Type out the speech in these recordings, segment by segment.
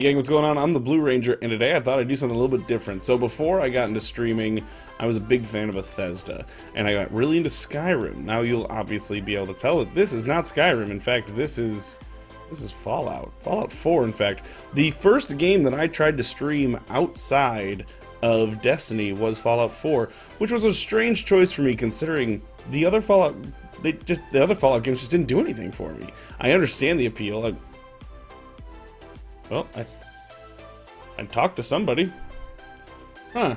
Gang, what's going on? I'm the Blue Ranger, and today I thought I'd do something a little bit different. So before I got into streaming, I was a big fan of Bethesda, and I got really into Skyrim. Now you'll obviously be able to tell that this is not Skyrim. In fact, this is Fallout. Fallout 4, in fact. The first game that I tried to stream outside of Destiny was Fallout 4, which was a strange choice for me considering the other Fallout games just didn't do anything for me. I understand the appeal. Well, I talked to somebody. Huh.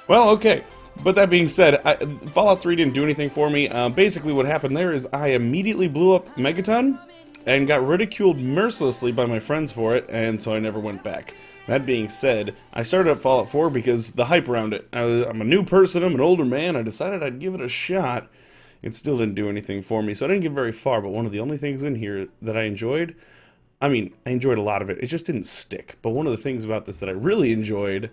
Well, okay. But that being said, Fallout 3 didn't do anything for me. Basically what happened there is I immediately blew up Megaton and got ridiculed mercilessly by my friends for it, and so I never went back. That being said, I started up Fallout 4 because the hype around it. I'm a new person, I'm an older man, I decided I'd give it a shot. It still didn't do anything for me, so I didn't get very far, but one of the only things in here that I enjoyed, I enjoyed a lot of it. It just didn't stick. But one of the things about this that I really enjoyed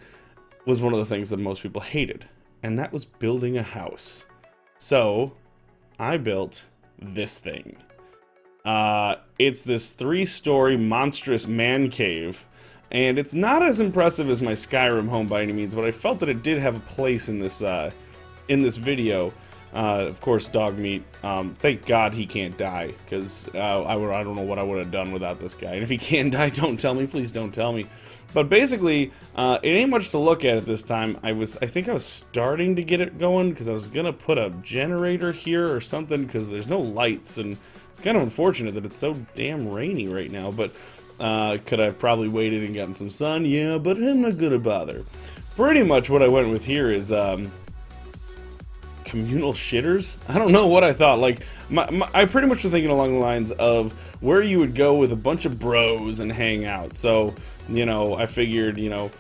was one of the things that most people hated. And that was building a house. So, I built this thing. It's this 3-story monstrous man cave. And it's not as impressive as my Skyrim home by any means, but I felt that it did have a place in this video. Of course, dog meat. Thank God he can't die, because I don't know what I would have done without this guy. And if he can die, don't tell me. Please don't tell me. But basically, it ain't much to look at at this time. I think I was starting to get it going, because I was going to put a generator here or something, because there's no lights, and it's kind of unfortunate that it's so damn rainy right now. But could I have probably waited and gotten some sun? Yeah, but I'm not going to bother. Pretty much what I went with here is communal shitters? I don't know what I thought. Like, I pretty much was thinking along the lines of where you would go with a bunch of bros and hang out. So, you know, I figured, you know,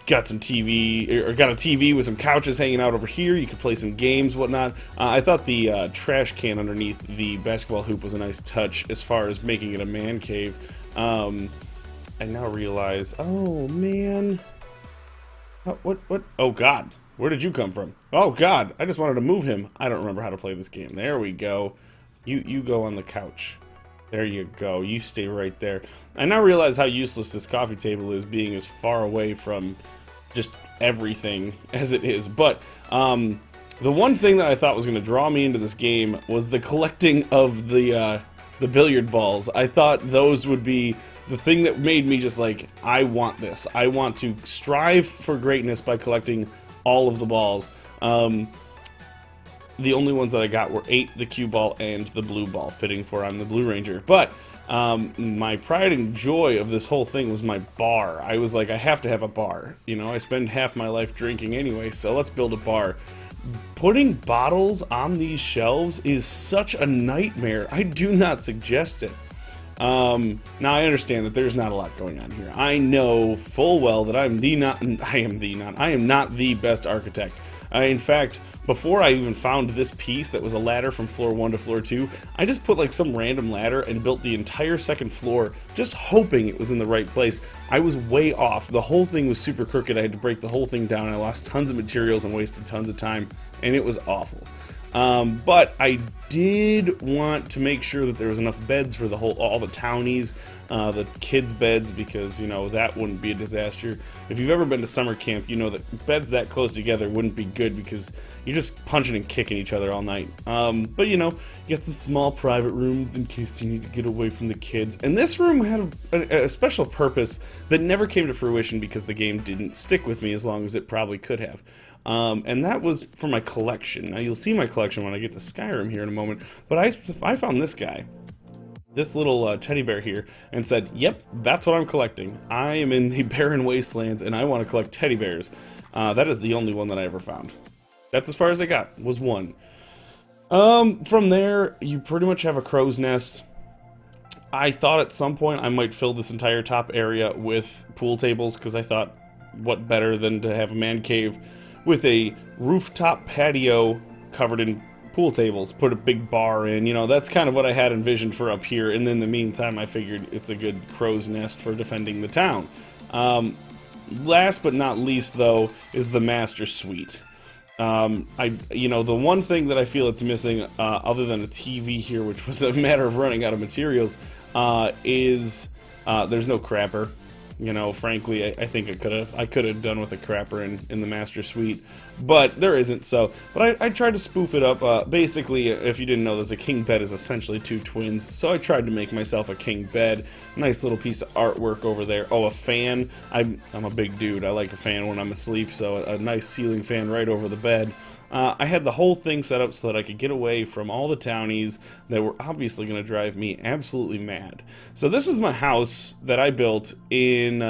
got some TV, or got a TV with some couches hanging out over here. You could play some games, whatnot. I thought the trash can underneath the basketball hoop was a nice touch as far as making it a man cave. I now realize, oh man, what? Oh God. Where did you come from? Oh God, I just wanted to move him. I don't remember how to play this game. There we go. You go on the couch. There you go. You stay right there. I now realize how useless this coffee table is, being as far away from just everything as it is. But the one thing that I thought was going to draw me into this game was the collecting of the billiard balls. I thought those would be the thing that made me just like, I want this. I want to strive for greatness by collecting all of the balls. The only ones that I got were 8, the cue ball, and the blue ball, fitting for I'm the Blue Ranger. But my pride and joy of this whole thing was my bar. I was like, I have to have a bar. You know, I spend half my life drinking anyway, so let's build a bar. Putting bottles on these shelves is such a nightmare. I do not suggest it. Now I understand that there's not a lot going on here. I know full well that I am not the best architect. In fact, before I even found this piece that was a ladder from floor 1 to floor 2, I just put like some random ladder and built the entire second floor, just hoping it was in the right place. I was way off. The whole thing was super crooked. I had to break the whole thing down. I lost tons of materials and wasted tons of time, and it was awful. But I did want to make sure that there was enough beds for all the townies, the kids' beds, because, you know, that wouldn't be a disaster. If you've ever been to summer camp, you know that beds that close together wouldn't be good, because you're just punching and kicking each other all night. But, you know, you get some small private rooms in case you need to get away from the kids. And this room had a special purpose that never came to fruition because the game didn't stick with me as long as it probably could have. And that was for my collection. Now, you'll see my collection when I get to Skyrim here in a moment, but I found this guy, this little teddy bear here, and said, yep, that's what I'm collecting. I am in the barren wastelands, and I want to collect teddy bears. That is the only one that I ever found. That's as far as I got, was one. From there, you pretty much have a crow's nest. I thought at some point I might fill this entire top area with pool tables, because I thought, what better than to have a man cave with a rooftop patio covered in pool tables, put a big bar in. You know, that's kind of what I had envisioned for up here, and in the meantime I figured it's a good crow's nest for defending the town. Last but not least, though, is the master suite. The one thing that I feel it's missing, other than a TV here, which was a matter of running out of materials, is there's no crapper. You know, frankly, I think I could have done with a crapper in the Master Suite, but there isn't. So, but I tried to spoof it up. Basically, if you didn't know, there's a king bed is essentially two twins. So I tried to make myself a king bed. Nice little piece of artwork over there. Oh, a fan. I'm a big dude. I like a fan when I'm asleep. So a nice ceiling fan right over the bed. I had the whole thing set up so that I could get away from all the townies that were obviously going to drive me absolutely mad. So this is my house that I built in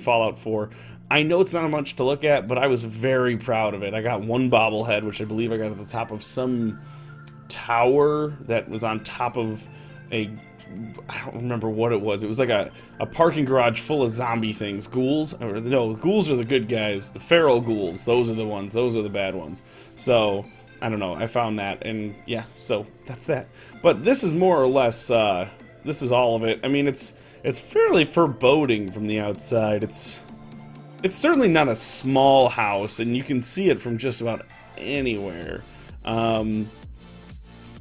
Fallout 4. I know it's not much to look at, but I was very proud of it. I got one bobblehead, which I believe I got at the top of some tower that was on top of I don't remember what it was. It was like a parking garage full of zombie things. Ghouls? Or, no, ghouls are the good guys. The feral ghouls, those are the ones. Those are the bad ones. So, I don't know. I found that, and yeah, so that's that. But this is more or less, this is all of it. I mean, it's fairly foreboding from the outside. It's certainly not a small house, and you can see it from just about anywhere.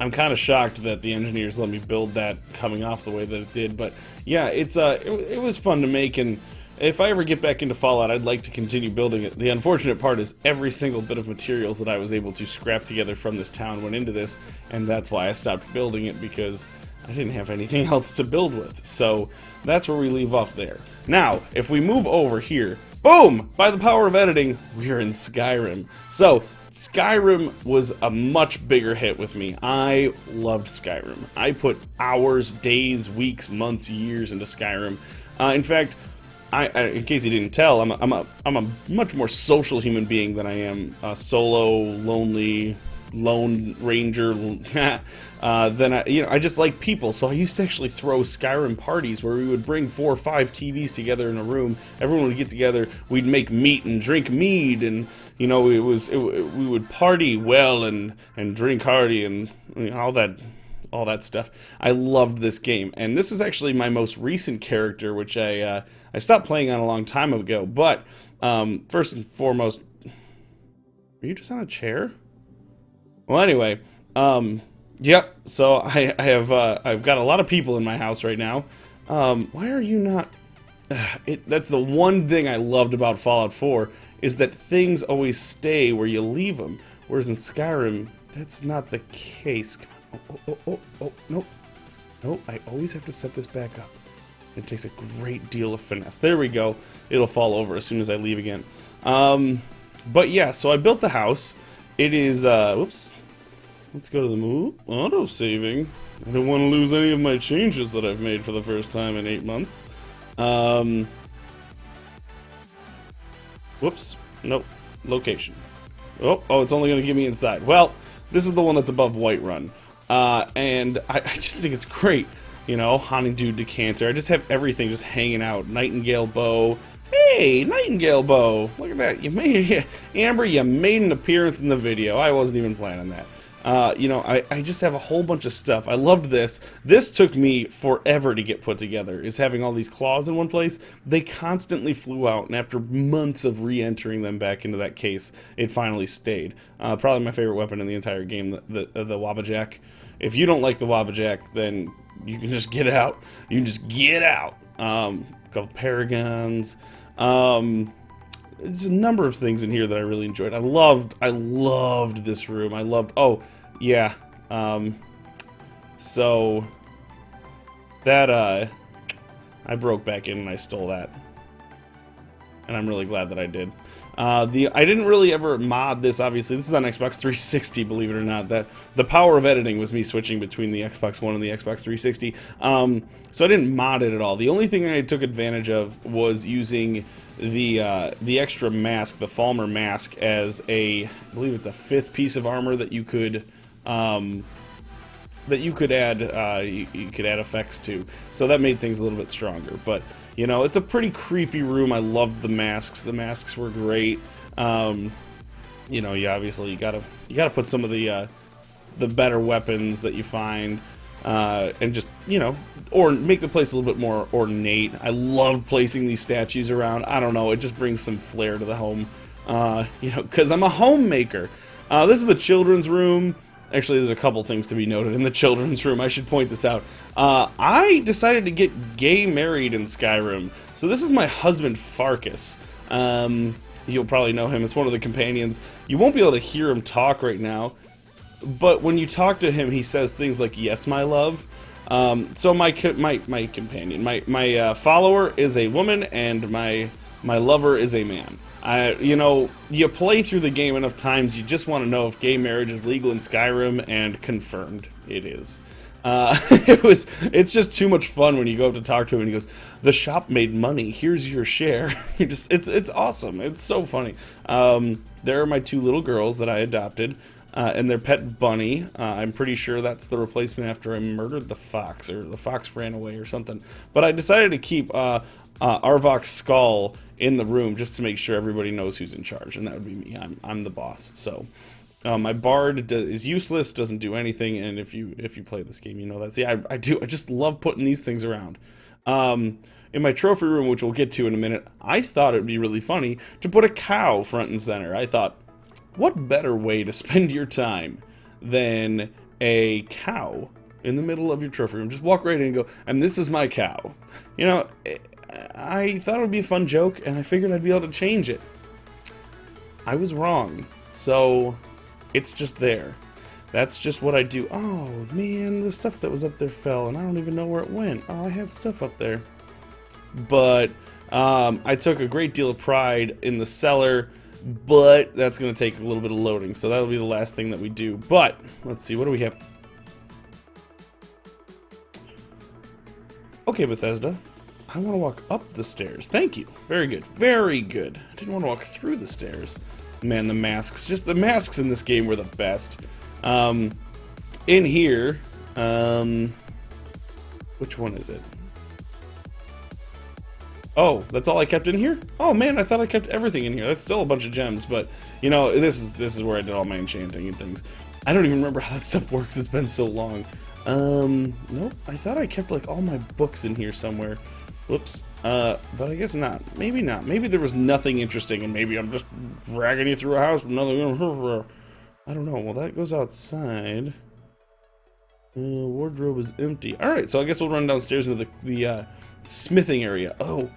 I'm kind of shocked that the engineers let me build that coming off the way that it did, but yeah, it was fun to make, and if I ever get back into Fallout, I'd like to continue building it. The unfortunate part is every single bit of materials that I was able to scrap together from this town went into this, and that's why I stopped building it, because I didn't have anything else to build with. So that's where we leave off there. Now, if we move over here, boom! By the power of editing, we're in Skyrim. So Skyrim was a much bigger hit with me. I loved Skyrim. I put hours, days, weeks, months, years into Skyrim. In fact, in case you didn't tell, I'm a much more social human being than I am solo, lonely, lone ranger. Then I just like people. So I used to actually throw Skyrim parties where we would bring 4 or 5 TVs together in a room. Everyone would get together. We'd make meat and drink mead, and we would party well and drink hearty and all that stuff. I loved this game, and this is actually my most recent character, which I stopped playing on a long time ago. But first and foremost, are you just on a chair? Well, anyway, yep. So I've got a lot of people in my house right now. Why are you not? That's the one thing I loved about Fallout 4 is that things always stay where you leave them, whereas in Skyrim that's not the case. Come on. Oh, no, I always have to set this back up. It takes a great deal of finesse. There we go. It'll fall over as soon as I leave again. But yeah, so I built the house. It is, whoops. Let's go to the move. Auto-saving. I don't want to lose any of my changes that I've made for the first time in 8 months. Whoops. Nope. Location. Oh, it's only going to give me inside. Well, this is the one that's above Whiterun. And I just think it's great. Honeydew decanter. I just have everything just hanging out. Nightingale bow. Hey, Nightingale bow. Look at that. Amber, you made an appearance in the video. I wasn't even planning that. I just have a whole bunch of stuff. I loved this. This took me forever to get put together, is having all these claws in one place. They constantly flew out, and after months of re-entering them back into that case, it finally stayed. Probably my favorite weapon in the entire game, the Wabbajack. If you don't like the Wabbajack, then you can just get out. You can just get out. A couple paragons. There's a number of things in here that I really enjoyed. I loved this room. Oh, yeah. So that, I broke back in and I stole that. And I'm really glad that I did. I didn't really ever mod this, obviously. This is on Xbox 360, believe it or not. That the power of editing was me switching between the Xbox One and the Xbox 360. So I didn't mod it at all. The only thing I took advantage of was using the extra mask, the Falmer mask, as I believe it's a 5th piece of armor that you could add effects to. So that made things a little bit stronger. But it's a pretty creepy room. I loved the masks. The masks were great. You obviously you gotta put some of the better weapons that you find, and just or make the place a little bit more ornate. I love placing these statues around. I don't know, it just brings some flair to the home. Because I'm a homemaker. This is the children's room. Actually, there's a couple things to be noted in the children's room. I should point this out. I decided to get gay married in Skyrim. So this is my husband, Farkas. You'll probably know him as one of the companions. You won't be able to hear him talk right now, but when you talk to him, he says things like, "Yes, my love." So my companion, my follower is a woman, and my lover is a man. You know, you play through the game enough times, you just want to know if gay marriage is legal in Skyrim, and confirmed it is. It's just too much fun when you go up to talk to him and he goes, "The shop made money, here's your share." It's awesome. It's so funny. There are my 2 little girls that I adopted, and their pet bunny. I'm pretty sure that's the replacement after I murdered the fox, or the fox ran away or something. But I decided to keep Arvok's skull in the room just to make sure everybody knows who's in charge, and that would be me. I'm the boss. So my bard is useless, doesn't do anything, and if you play this game, you know that. See, I just love putting these things around. In my trophy room, which we'll get to in a minute, I thought it would be really funny to put a cow front and center. I thought, what better way to spend your time than a cow in the middle of your trophy room? Just walk right in and go, "And this is my cow." You know, I thought it would be a fun joke, and I figured I'd be able to change it. I was wrong. So it's just there. That's just what I do. Oh, man, the stuff that was up there fell, and I don't even know where it went. Oh, I had stuff up there. But I took a great deal of pride in the cellar, but that's going to take a little bit of loading, so that'll be the last thing that we do. But, let's see, what do we have? Okay, Bethesda. I want to walk up the stairs. Thank you. Very good. Very good. I didn't want to walk through the stairs. Man, the masks. Just the masks in this game were the best. In here, which one is it? Oh, that's all I kept in here? Oh man, I thought I kept everything in here. That's still a bunch of gems, but you know, this is where I did all my enchanting and things. I don't even remember how that stuff works. It's been so long. Nope. I thought I kept like all my books in here somewhere. Whoops. But I guess not. Maybe not. Maybe there was nothing interesting, and maybe I'm just dragging you through a house with nothing. I don't know. Well, that goes outside. Wardrobe is empty. All right, so I guess we'll run downstairs into the smithing area. Oh,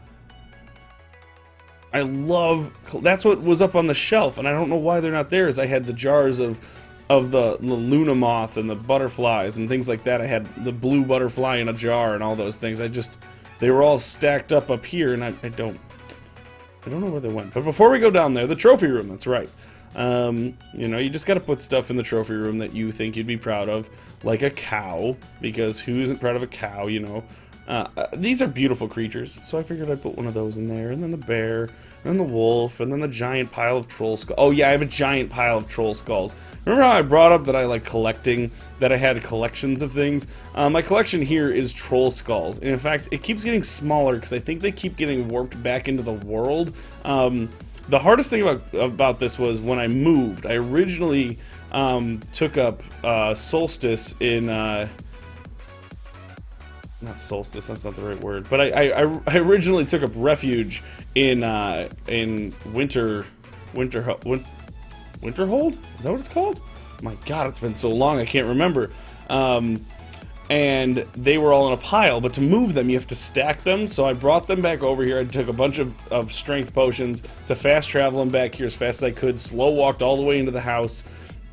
I love. That's what was up on the shelf, and I don't know why they're not there. Is I had the jars of the Luna moth and the butterflies and things like that. I had the blue butterfly in a jar and all those things. They were all stacked up here, and I don't know where they went. But before we go down there, the trophy room, that's right. You know, you just got to put stuff in the trophy room that you think you'd be proud of, like a cow, because who isn't proud of a cow, you know? These are beautiful creatures, so I figured I'd put one of those in there, and then the bear, and then the wolf, and then the giant pile of troll skulls. Oh yeah, I have a giant pile of troll skulls. Remember how I brought up that I like collecting, that I had collections of things? My collection here is troll skulls, and in fact, it keeps getting smaller because I think they keep getting warped back into the world. The hardest thing about this was when I moved. I originally took up Solstice in... not solstice, that's not the right word. But I originally took up refuge in Winterhold? Is that what it's called? My God, it's been so long I can't remember. And they were all in a pile, but to move them you have to stack them. So I brought them back over here. I took a bunch of strength potions to fast travel them back here as fast as I could. Slow walked all the way into the house.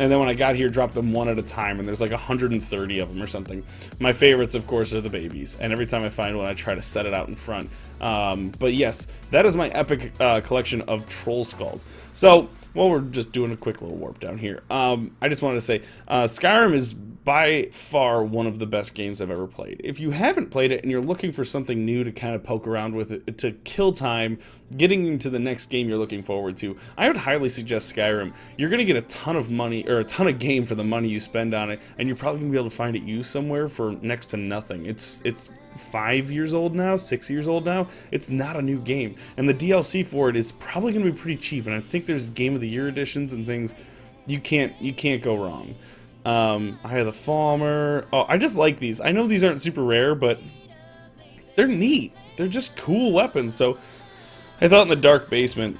And then when I got here, dropped them one at a time, and there's like 130 of them or something. My favorites, of course, are the babies, and every time I find one, I try to set it out in front. But yes, that is my epic collection of troll skulls. So, well, we're just doing a quick little warp down here. I just wanted to say, Skyrim is by far one of the best games I've ever played. If you haven't played it and you're looking for something new to kind of poke around with it, to kill time, getting into the next game you're looking forward to, I would highly suggest Skyrim. You're going to get a ton of money, or a ton of game for the money you spend on it, and you're probably going to be able to find it used somewhere for next to nothing. It's 5 years old now, 6 years old now. It's not a new game, and the DLC for it is probably going to be pretty cheap, and I think there's Game of the Year editions and things. You can't go wrong. I have the Falmer. Oh, I just like these. I know these aren't super rare, but they're neat. They're just cool weapons. So I thought in the dark basement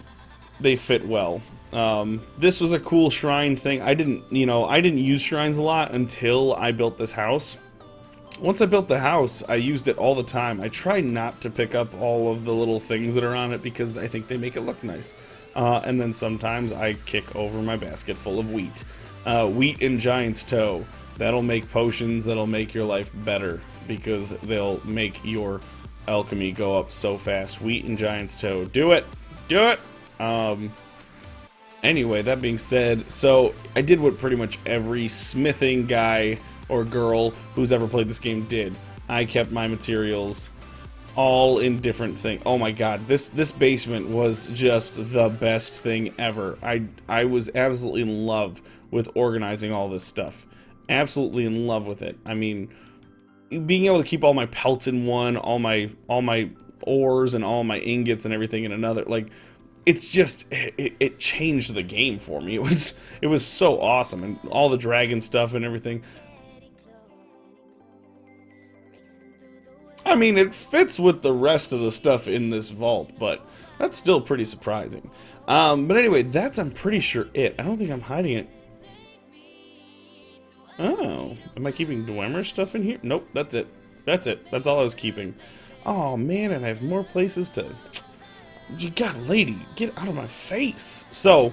they fit well. This was a cool shrine thing. I didn't use shrines a lot until I built this house. Once I built the house, I used it all the time. I try not to pick up all of the little things that are on it because I think they make it look nice. And then sometimes I kick over my basket full of wheat. Wheat and giant's toe. That'll make potions that'll make your life better because they'll make your alchemy go up so fast. Wheat and giant's toe. Do it! Do it! Anyway, that being said, so I did what pretty much every smithing guy or girl who's ever played this game did. I kept my materials all in different things. Oh my god, this basement was just the best thing ever. I was absolutely in love with organizing all this stuff. Absolutely in love with it. I mean, being able to keep all my pelts in one, all my ores and all my ingots and everything in another, like, it's just it changed the game for me. It was so awesome, and all the dragon stuff and everything. I mean, it fits with the rest of the stuff in this vault, but that's still pretty surprising. But anyway, that's, I'm pretty sure, it. I don't think I'm hiding it. Oh, am I keeping Dwemer stuff in here? Nope, that's it. That's it. That's all I was keeping. Oh, man, and I have more places to... You God, lady, get out of my face. So,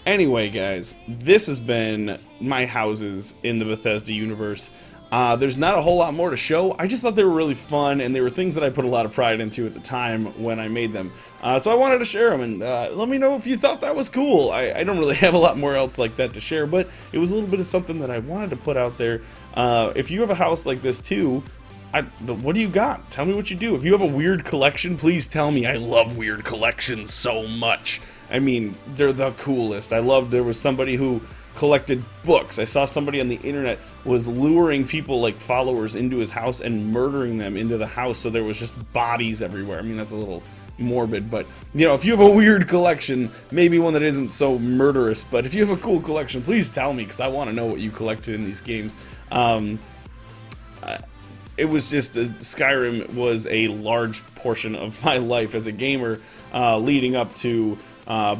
anyway, guys, this has been my houses in the Bethesda universe. There's not a whole lot more to show. I just thought they were really fun, and they were things that I put a lot of pride into at the time when I made them. So I wanted to share them, and let me know if you thought that was cool. I don't really have a lot more else like that to share, but it was a little bit of something that I wanted to put out there. If you have a house like this too, what do you got? Tell me what you do. If you have a weird collection, please tell me. I love weird collections so much. I mean, they're the coolest. There was somebody who collected books. I saw somebody on the internet was luring people, like followers, into his house and murdering them into the house, so there was just bodies everywhere. I mean, that's a little morbid, but you know, if you have a weird collection, maybe one that isn't so murderous, but if you have a cool collection, please tell me, because I want to know what you collected in these games. It was just Skyrim was a large portion of my life as a gamer, leading up to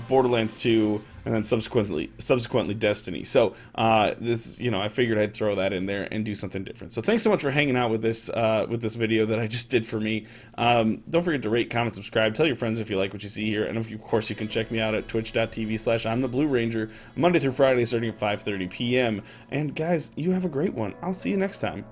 Borderlands 2, and then subsequently Destiny. So this, I figured I'd throw that in there and do something different. So thanks so much for hanging out with this video that I just did for me. Don't forget to rate, comment, subscribe. Tell your friends if you like what you see here, and of course you can check me out at twitch.tv/I'mTheBlueRanger Monday through Friday starting at 5:30 p.m. And guys, you have a great one. I'll see you next time.